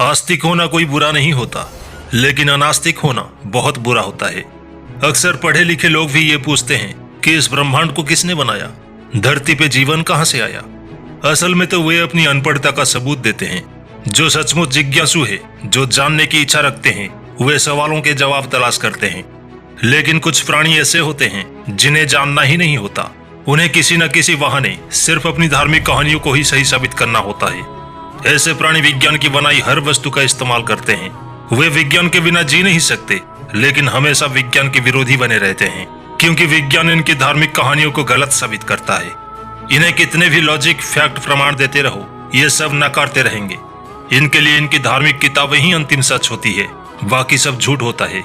आस्तिक होना कोई बुरा नहीं होता, लेकिन अनास्तिक होना बहुत बुरा होता है। अक्सर पढ़े लिखे लोग भी ये पूछते हैं कि इस ब्रह्मांड को किसने बनाया, धरती पे जीवन कहां से आया। असल में तो वे अपनी अनपढ़ता का सबूत देते हैं। जो सचमुच जिज्ञासु है, जो जानने की इच्छा रखते हैं, वे सवालों के जवाब तलाश करते हैं। लेकिन कुछ प्राणी ऐसे होते हैं जिन्हें जानना ही नहीं होता। उन्हें किसी न किसी बहाने सिर्फ अपनी धार्मिक कहानियों को ही सही साबित करना होता है। ऐसे प्राणी विज्ञान की बनाई हर वस्तु का इस्तेमाल करते हैं। वे विज्ञान के बिना जी नहीं सकते, लेकिन हमेशा विज्ञान के विरोधी बने रहते हैं, क्योंकि विज्ञान इनकी धार्मिक कहानियों को गलत साबित करता है। इन्हें कितने भी लॉजिक फैक्ट प्रमाण देते रहो, ये सब नकारते रहेंगे। इनके लिए इनकी धार्मिक किताबें ही अंतिम सच होती है, बाकी सब झूठ होता है।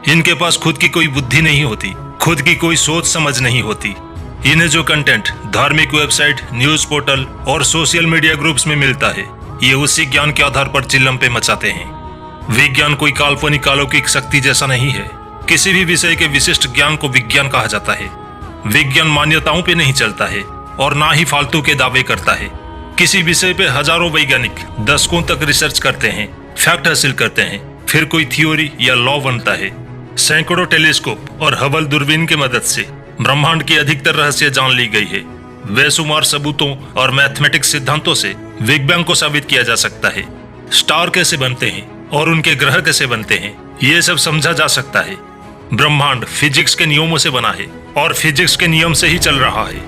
इनके पास खुद की कोई बुद्धि नहीं होती, खुद की कोई सोच समझ नहीं होती। इन्हें जो कंटेंट धार्मिक वेबसाइट, न्यूज पोर्टल और सोशल मीडिया ग्रुप्स में मिलता है, ये उसी ज्ञान के आधार पर चिल्लम मचाते हैं। विज्ञान कोई काल्पनिक अलौकिक शक्ति जैसा नहीं है। किसी भी विषय के विशिष्ट ज्ञान को विज्ञान कहा जाता है। विज्ञान मान्यताओं पे नहीं चलता है और ना ही फालतू के दावे करता है। किसी विषय पे हजारों वैज्ञानिक दशकों तक रिसर्च करते हैं, फैक्ट हासिल करते हैं, फिर कोई थ्योरी या लॉ बनता है। सैकड़ों टेलीस्कोप और हबल दूरबीन की मदद से ब्रह्मांड की अधिकतर रहस्य जान ली गई है। बेशुमार सबूतों और मैथमेटिक्स सिद्धांतों से बिग बैंग को साबित किया जा सकता है। स्टार कैसे बनते हैं और उनके ग्रह कैसे बनते हैं, ये सब समझा जा सकता है। ब्रह्मांड फिजिक्स के नियमों से बना है और फिजिक्स के नियम से ही चल रहा है।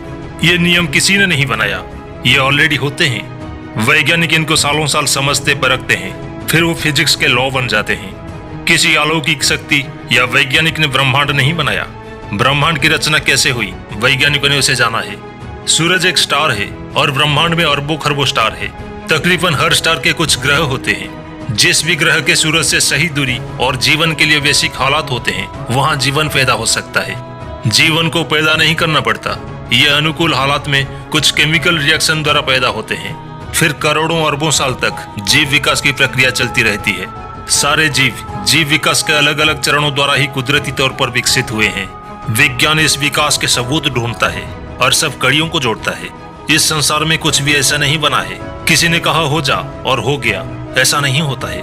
ये नियम किसी ने नहीं बनाया, ये ऑलरेडी होते हैं। वैज्ञानिक इनको सालों साल समझते परखते हैं, फिर वो फिजिक्स के लॉ बन जाते हैं। किसी अलौकिक शक्ति या वैज्ञानिक ने ब्रह्मांड नहीं बनाया। ब्रह्मांड की रचना कैसे हुई, वैज्ञानिकों ने उसे जाना है। सूरज एक स्टार है और ब्रह्मांड में अरबों खरबों स्टार है। तकरीबन हर स्टार के कुछ ग्रह होते हैं। जिस भी ग्रह के सूरज से सही दूरी और जीवन के लिए बेसिक हालात होते हैं, वहाँ जीवन पैदा हो सकता है। जीवन को पैदा नहीं करना पड़ता, ये अनुकूल हालात में कुछ केमिकल रिएक्शन द्वारा पैदा होते हैं। फिर करोड़ों अरबों साल तक जीव विकास की प्रक्रिया चलती रहती है। सारे जीव विकास के अलग अलग चरणों द्वारा ही कुदरती तौर पर विकसित हुए हैं। विज्ञान इस विकास के सबूत ढूंढता है और सब कड़ियों को जोड़ता है। इस संसार में कुछ भी ऐसा नहीं बना है किसी ने कहा हो जा और हो गया, ऐसा नहीं होता है।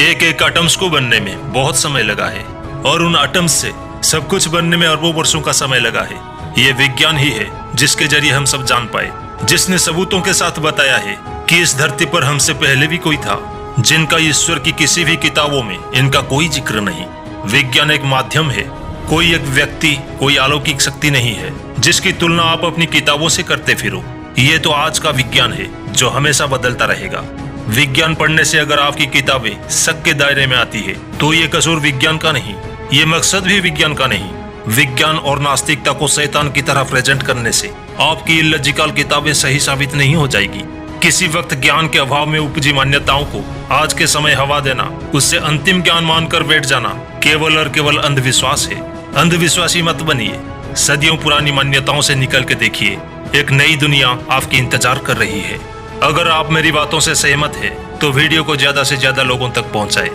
एक एक एटम्स को बनने में बहुत समय लगा है और उन एटम्स से सब कुछ बनने में अरबों वर्षों का समय लगा है। ये विज्ञान ही है जिसके जरिए हम सब जान पाए, जिसने सबूतों के साथ बताया है कि इस धरती पर हमसे पहले भी कोई था, जिनका ईश्वर की किसी भी किताबों में इनका कोई जिक्र नहीं। विज्ञान एक माध्यम है, कोई एक व्यक्ति, कोई अलौकिक शक्ति नहीं है जिसकी तुलना आप अपनी किताबों से करते फिरो। ये तो आज का विज्ञान है जो हमेशा बदलता रहेगा। विज्ञान पढ़ने से अगर आपकी किताबें शक के दायरे में आती है, तो ये कसूर विज्ञान का नहीं, ये मकसद भी विज्ञान का नहीं। विज्ञान और नास्तिकता को शैतान की तरह प्रेजेंट करने से आपकी इलॉजिकल किताबें सही साबित नहीं हो जाएगी। किसी वक्त ज्ञान के अभाव में उपजी मान्यताओं को आज के समय हवा देना, उससे अंतिम ज्ञान मानकर बैठ जाना केवल और केवल अंधविश्वास है। अंधविश्वासी मत बनिए। सदियों पुरानी मान्यताओं से निकल के देखिए, एक नई दुनिया आपकी इंतजार कर रही है। अगर आप मेरी बातों से सहमत हैं, तो वीडियो को ज्यादा से ज्यादा लोगों तक पहुंचाएं।